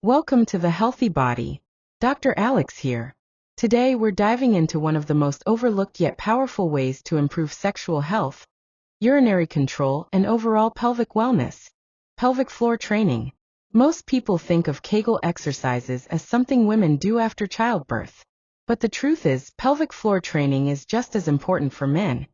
Welcome to the Healthy Body. Dr. Alex here. Today we're diving into one of the most overlooked yet powerful ways to improve sexual health, urinary control, and overall pelvic wellness. Pelvic floor training. Most people think of Kegel exercises as something women do after childbirth. But the truth is, pelvic floor training is just as important for men,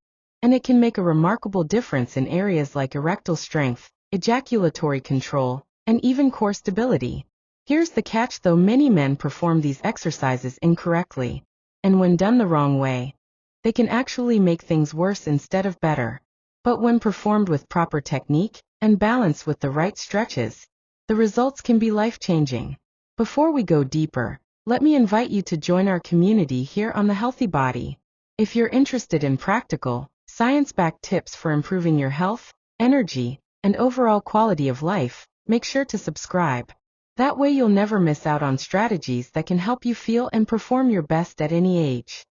and it can make a remarkable difference in areas like erectile strength, ejaculatory control, and even core stability. Here's the catch though: many men perform these exercises incorrectly, and when done the wrong way, they can actually make things worse instead of better. But when performed with proper technique and balanced with the right stretches, the results can be life-changing. Before we go deeper, let me invite you to join our community here on the Healthy Body. If you're interested in practical, science-backed tips for improving your health, energy, and overall quality of life, make sure to subscribe. That way you'll never miss out on strategies that can help you feel and perform your best at any age.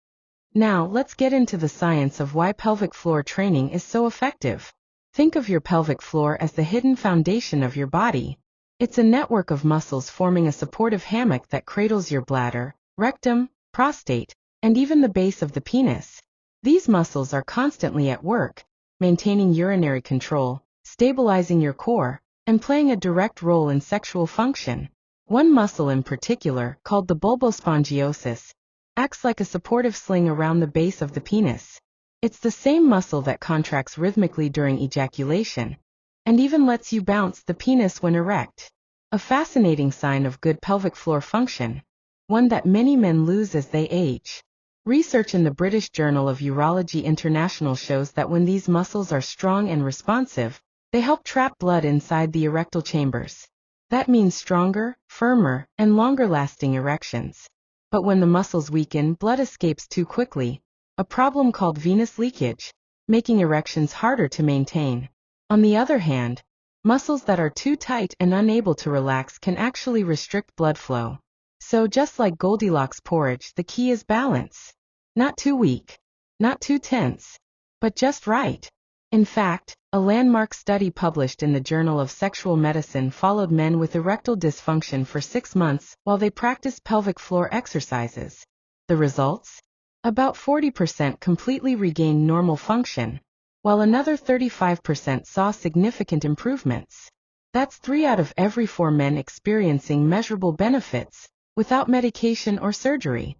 Now, let's get into the science of why pelvic floor training is so effective. Think of your pelvic floor as the hidden foundation of your body. It's a network of muscles forming a supportive hammock that cradles your bladder, rectum, prostate, and even the base of the penis. These muscles are constantly at work, maintaining urinary control, stabilizing your core, and playing a direct role in sexual function. One muscle in particular, called the bulbospongiosus, acts like a supportive sling around the base of the penis. It's the same muscle that contracts rhythmically during ejaculation, and even lets you bounce the penis when erect. A fascinating sign of good pelvic floor function, one that many men lose as they age. Research in the British Journal of Urology International shows that when these muscles are strong and responsive, they help trap blood inside the erectile chambers. That means stronger, firmer, and longer-lasting erections. But when the muscles weaken, blood escapes too quickly, a problem called venous leakage, making erections harder to maintain. On the other hand, muscles that are too tight and unable to relax can actually restrict blood flow. So just like Goldilocks porridge, the key is balance. Not too weak, not too tense, but just right. In fact, a landmark study published in the Journal of Sexual Medicine followed men with erectile dysfunction for 6 months while they practiced pelvic floor exercises. The results? About 40% completely regained normal function, while another 35% saw significant improvements. That's 3 out of every 4 men experiencing measurable benefits, without medication or surgery.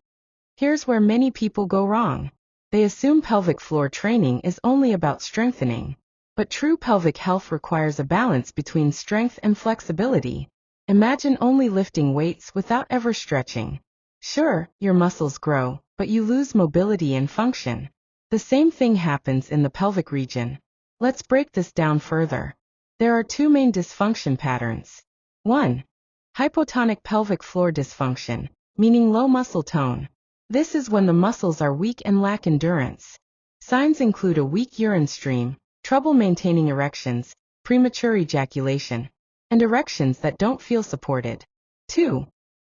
Here's where many people go wrong. They assume pelvic floor training is only about strengthening. But true pelvic health requires a balance between strength and flexibility. Imagine only lifting weights without ever stretching. Sure, your muscles grow, but you lose mobility and function. The same thing happens in the pelvic region. Let's break this down further. There are 2 main dysfunction patterns. 1. Hypotonic pelvic floor dysfunction, meaning low muscle tone. This is when the muscles are weak and lack endurance. Signs include a weak urine stream, trouble maintaining erections, premature ejaculation, and erections that don't feel supported. 2.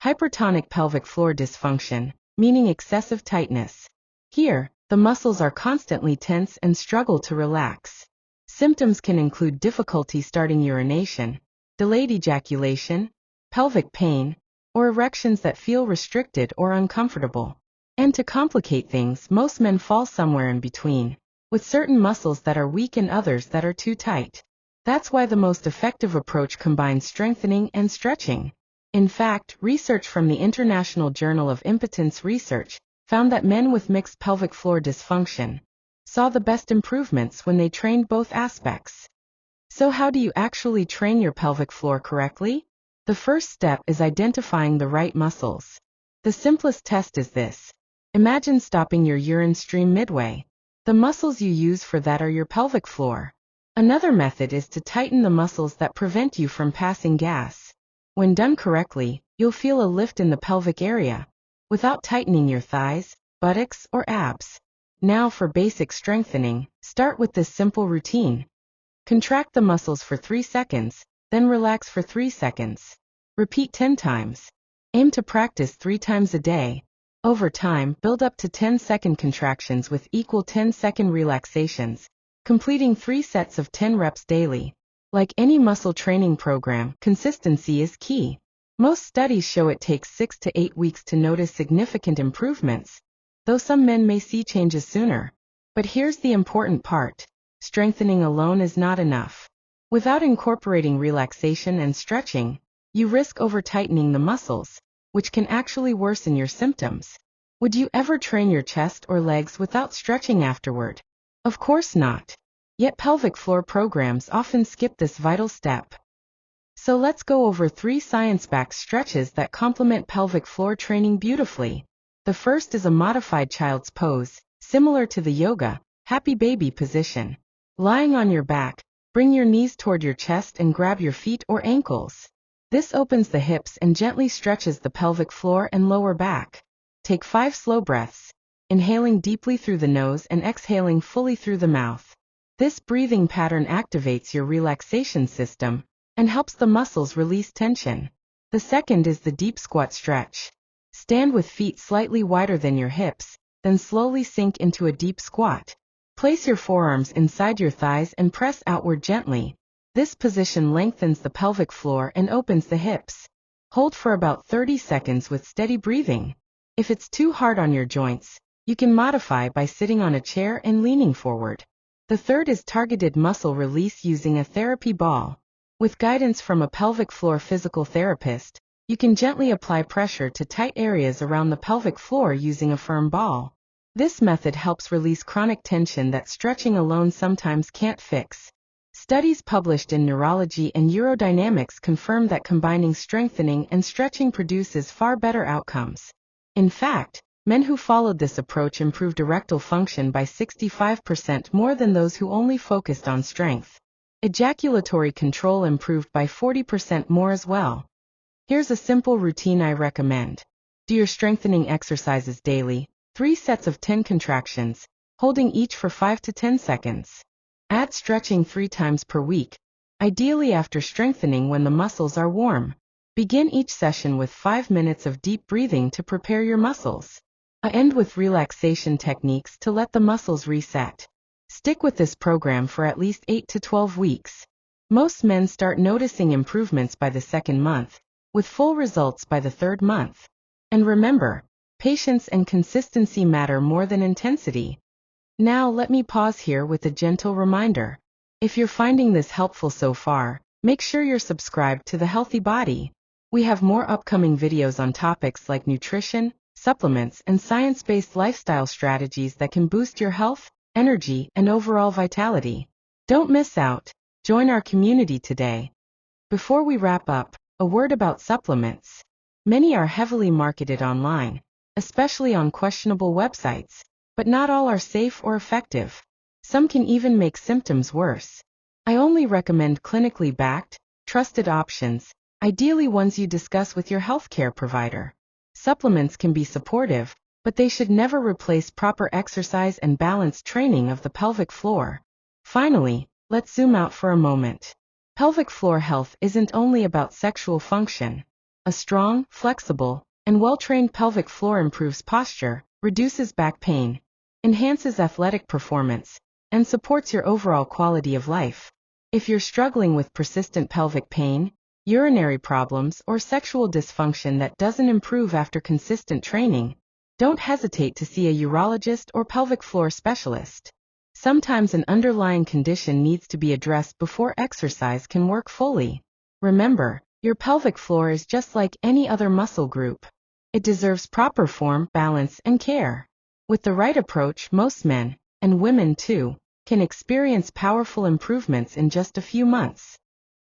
Hypertonic pelvic floor dysfunction, meaning excessive tightness. Here, the muscles are constantly tense and struggle to relax. Symptoms can include difficulty starting urination, delayed ejaculation, pelvic pain, or erections that feel restricted or uncomfortable. And to complicate things, most men fall somewhere in between, with certain muscles that are weak and others that are too tight. That's why the most effective approach combines strengthening and stretching. In fact, research from the International Journal of Impotence Research found that men with mixed pelvic floor dysfunction saw the best improvements when they trained both aspects. So how do you actually train your pelvic floor correctly? The first step is identifying the right muscles. The simplest test is this. Imagine stopping your urine stream midway. The muscles you use for that are your pelvic floor. Another method is to tighten the muscles that prevent you from passing gas. When done correctly, you'll feel a lift in the pelvic area, without tightening your thighs, buttocks, or abs. Now for basic strengthening, start with this simple routine. Contract the muscles for 3 seconds, then relax for 3 seconds. Repeat 10 times. Aim to practice 3 times a day. Over time, build up to 10-second contractions with equal 10-second relaxations, completing 3 sets of 10 reps daily. Like any muscle training program, consistency is key. Most studies show it takes 6 to 8 weeks to notice significant improvements, though some men may see changes sooner. But here's the important part. Strengthening alone is not enough. Without incorporating relaxation and stretching, you risk over-tightening the muscles, which can actually worsen your symptoms. Would you ever train your chest or legs without stretching afterward? Of course not. Yet pelvic floor programs often skip this vital step. So let's go over 3 science-backed stretches that complement pelvic floor training beautifully. The first is a modified child's pose, similar to the yoga, happy baby position. Lying on your back, bring your knees toward your chest and grab your feet or ankles. This opens the hips and gently stretches the pelvic floor and lower back. Take 5 slow breaths, inhaling deeply through the nose and exhaling fully through the mouth. This breathing pattern activates your relaxation system and helps the muscles release tension. The second is the deep squat stretch. Stand with feet slightly wider than your hips, then slowly sink into a deep squat. Place your forearms inside your thighs and press outward gently. This position lengthens the pelvic floor and opens the hips. Hold for about 30 seconds with steady breathing. If it's too hard on your joints, you can modify by sitting on a chair and leaning forward. The third is targeted muscle release using a therapy ball. With guidance from a pelvic floor physical therapist, you can gently apply pressure to tight areas around the pelvic floor using a firm ball. This method helps release chronic tension that stretching alone sometimes can't fix. Studies published in Neurology and Urodynamics confirm that combining strengthening and stretching produces far better outcomes. In fact, men who followed this approach improved erectile function by 65% more than those who only focused on strength. Ejaculatory control improved by 40% more as well. Here's a simple routine I recommend. Do your strengthening exercises daily, 3 sets of 10 contractions, holding each for 5 to 10 seconds. Add stretching 3 times per week, ideally after strengthening when the muscles are warm. Begin each session with 5 minutes of deep breathing to prepare your muscles. End with relaxation techniques to let the muscles reset. Stick with this program for at least 8 to 12 weeks. Most men start noticing improvements by the 2nd month, with full results by the 3rd month. And remember, patience and consistency matter more than intensity. Now let me pause here with a gentle reminder. If you're finding this helpful so far, make sure you're subscribed to The Healthy Body. We have more upcoming videos on topics like nutrition, supplements, and science-based lifestyle strategies that can boost your health, energy, and overall vitality. Don't miss out. Join our community today. Before we wrap up, a word about supplements. Many are heavily marketed online, especially on questionable websites, but not all are safe or effective. Some can even make symptoms worse. I only recommend clinically backed, trusted options, ideally ones you discuss with your healthcare provider. Supplements can be supportive, but they should never replace proper exercise and balanced training of the pelvic floor. Finally, let's zoom out for a moment. Pelvic floor health isn't only about sexual function. A strong, flexible, and well-trained pelvic floor improves posture, reduces back pain, enhances athletic performance, and supports your overall quality of life. If you're struggling with persistent pelvic pain, urinary problems, or sexual dysfunction that doesn't improve after consistent training, don't hesitate to see a urologist or pelvic floor specialist. Sometimes an underlying condition needs to be addressed before exercise can work fully. Remember, your pelvic floor is just like any other muscle group. It deserves proper form, balance, and care. With the right approach, most men, and women too, can experience powerful improvements in just a few months.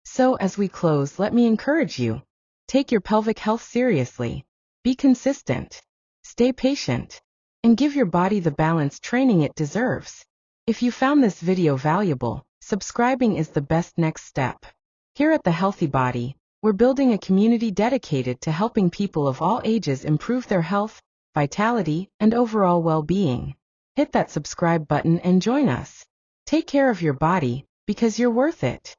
So as we close, let me encourage you. Take your pelvic health seriously. Be consistent. Stay patient. And give your body the balanced training it deserves. If you found this video valuable, subscribing is the best next step. Here at The Healthy Body, we're building a community dedicated to helping people of all ages improve their health, vitality, and overall well-being. Hit that subscribe button and join us. Take care of your body, because you're worth it.